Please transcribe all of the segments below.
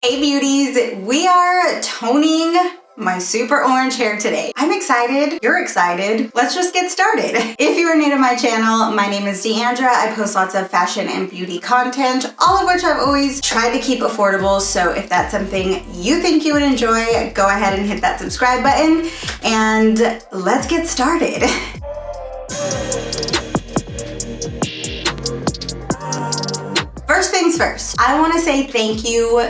Hey beauties, we are toning my super orange hair today. I'm excited, you're excited. Let's just get started. If you are new to my channel, my name is Deandra. I post lots of fashion and beauty content, all of which I've always tried to keep affordable. So if that's something you think you would enjoy, go ahead and hit that subscribe button and let's get started. First things first, I want to say thank you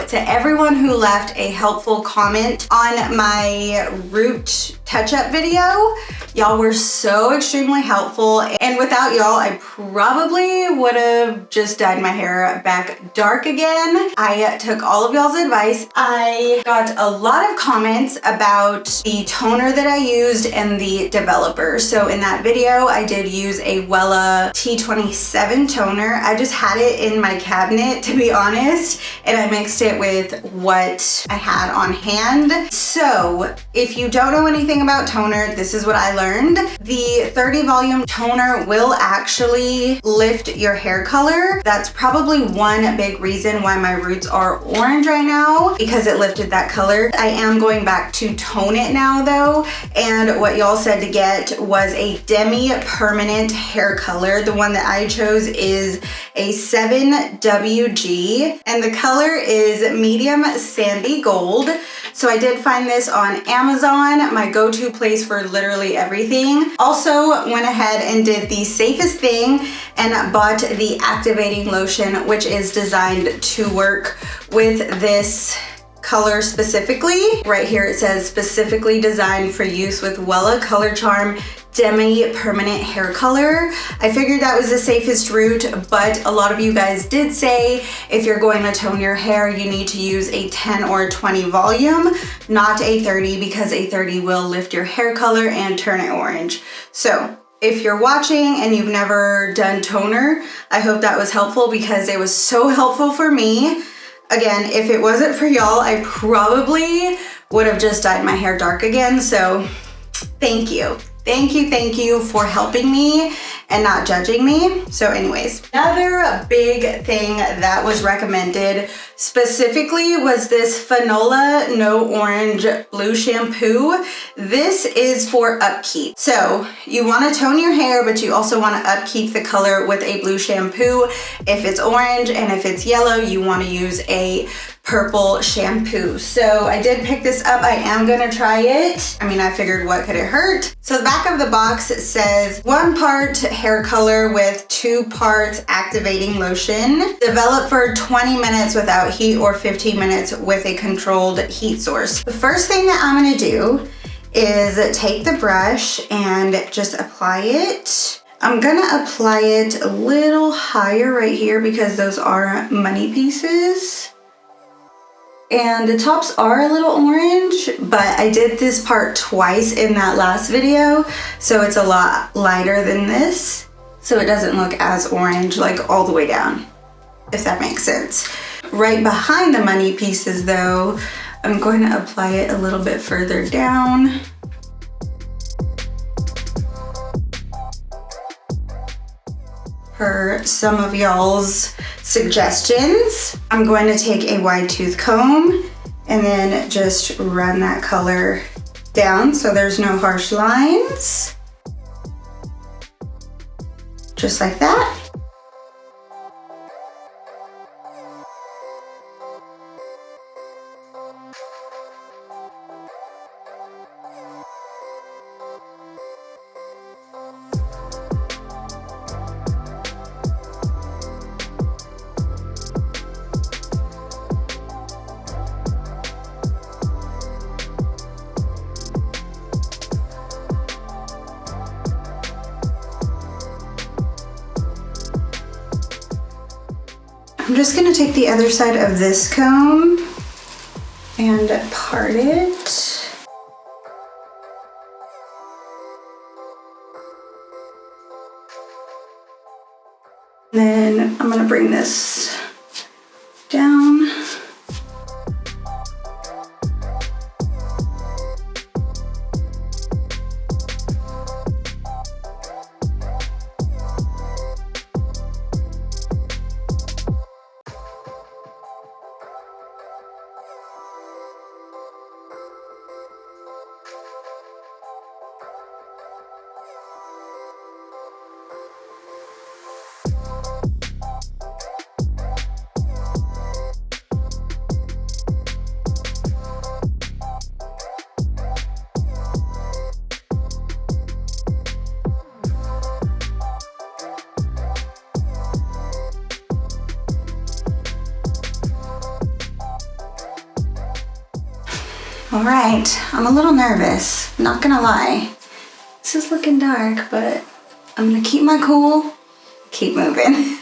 to everyone who left a helpful comment on my root touch-up video. Y'all were so extremely helpful, and without y'all, I probably would have just dyed my hair back dark again. I took all of y'all's advice. I got a lot of comments about the toner that I used and the developer. So in that video, I did use a Wella T27 toner. I just had it in my cabinet, to be honest, and I mixed it with what I had on hand. So if you don't know anything about toner, this is what I learned. The 30 volume toner will actually lift your hair color. That's probably one big reason why my roots are orange right now, because it lifted that color. I am going back to tone it now though, and what y'all said to get was a Demi permanent hair color. The one that I chose is a 7WG, and the color is medium sandy gold. So I did find this on Amazon, my go-to place for literally everything. Also went ahead and did the safest thing and bought the activating lotion, which is designed to work with this color specifically. Right here it says specifically designed for use with Wella Color Charm Demi permanent hair color. I figured that was the safest route, but a lot of you guys did say if you're going to tone your hair, you need to use a 10 or 20 volume, not a 30, because a 30 will lift your hair color and turn it orange. So if you're watching and you've never done toner, I hope that was helpful, because it was so helpful for me. Again, if it wasn't for y'all, I probably would have just dyed my hair dark again. So thank you. Thank you for helping me and not judging me. So anyways, another big thing that was recommended specifically was this Fanola No Orange Blue Shampoo. This is for upkeep. So you want to tone your hair, but you also want to upkeep the color with a blue shampoo. If it's orange and if it's yellow, you want to use a purple shampoo. So I did pick this up. I am gonna try it. I mean, I figured what could it hurt? So the back of the box says 1 part hair color with 2 parts activating lotion. Developed for 20 minutes without heat or 15 minutes with a controlled heat source. The first thing that I'm gonna do is take the brush and just apply it. I'm gonna apply it a little higher right here because those are money pieces. And the tops are a little orange, but I did this part twice in that last video, so it's a lot lighter than this, so it doesn't look as orange like all the way down, if that makes sense. Right behind the money pieces though, I'm going to apply it a little bit further down. Per some of y'all's suggestions, I'm going to take a wide tooth comb and then just run that color down so there's no harsh lines. Just like that. I'm just gonna take the other side of this comb and part it. Then I'm gonna bring this down. All right, I'm a little nervous, not gonna lie. This is looking dark, but I'm gonna keep my cool, keep moving.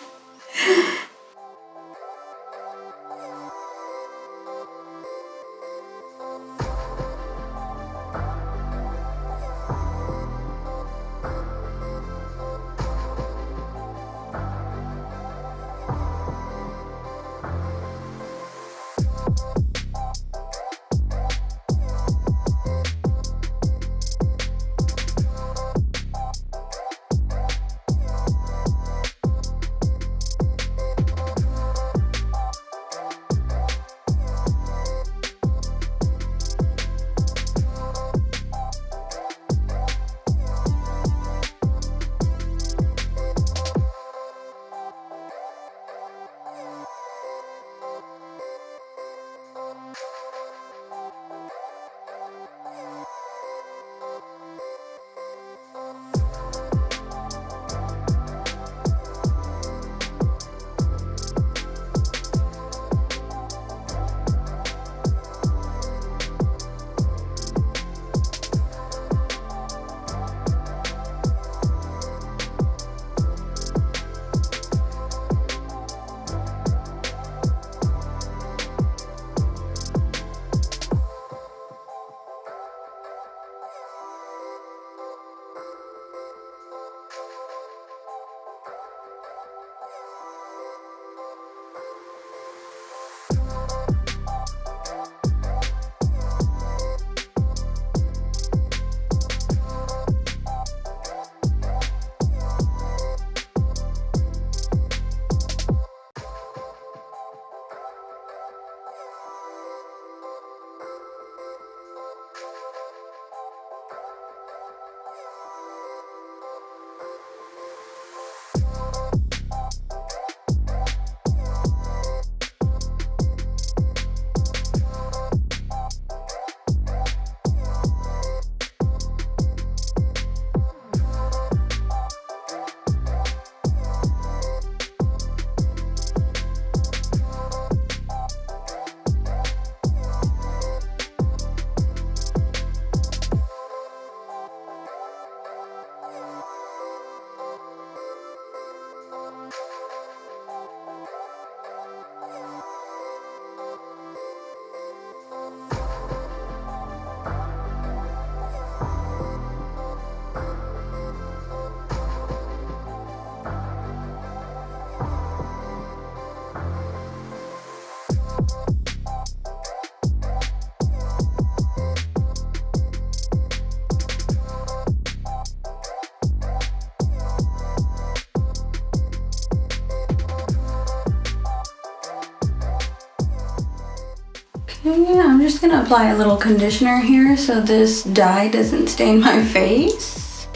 Okay, I'm just gonna apply a little conditioner here so this dye doesn't stain my face.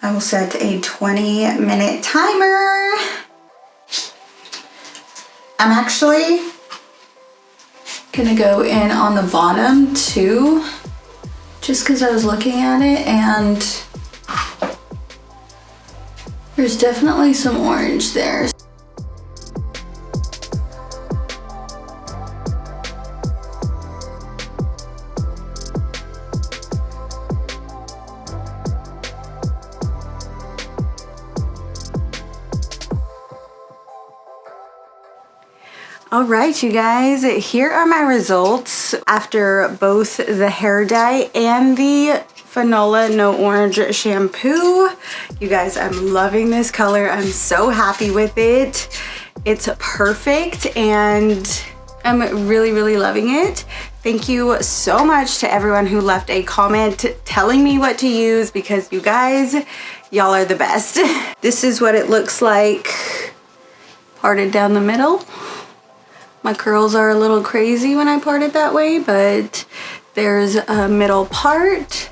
I will set a 20-minute timer. I'm actually gonna go in on the bottom too, just because I was looking at it and there's definitely some orange there. All right, you guys, here are my results after both the hair dye and the Fanola No Orange shampoo. You guys, I'm loving this color. I'm so happy with it. It's perfect and I'm really, really loving it. Thank you so much to everyone who left a comment telling me what to use because you guys, y'all are the best. This is what it looks like parted down the middle. My curls are a little crazy when I part it that way, but there's a middle part.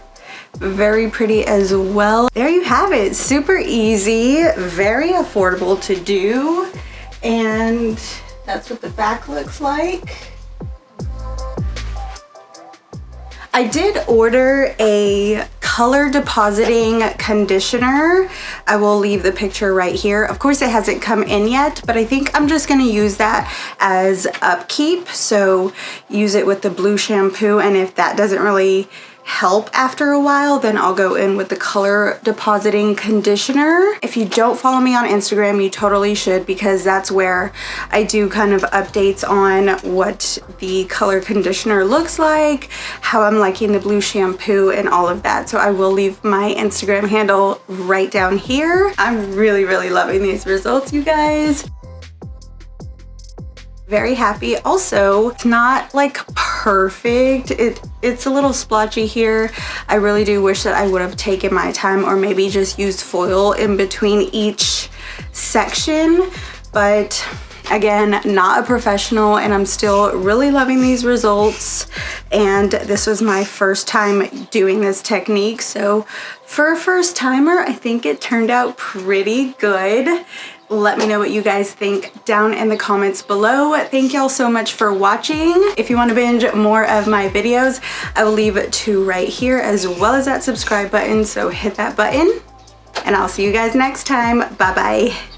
Very pretty as well. There you have it. Super easy, very affordable to do. And that's what the back looks like. I did order a color depositing conditioner. I will leave the picture right here. Of course, it hasn't come in yet, but I think I'm just gonna use that as upkeep. So use it with the blue shampoo, and if that doesn't really help after a while, then I'll go in with the color depositing conditioner. If you don't follow me on Instagram, you totally should, because that's where I do kind of updates on what the color conditioner looks like, how I'm liking the blue shampoo, and all of that. So I will leave my Instagram handle right down here. I'm really, really loving these results, you guys. Very happy. Also, it's not like perfect. It's a little splotchy here. I really do wish that I would have taken my time, or maybe just used foil in between each section. But again, not a professional, and I'm still really loving these results. And this was my first time doing this technique. So for a first timer, I think it turned out pretty good. Let me know what you guys think down in the comments below. Thank y'all so much for watching. If you want to binge more of my videos, I will leave 2 right here, as well as that subscribe button. So hit that button, and I'll see you guys next time. Bye bye.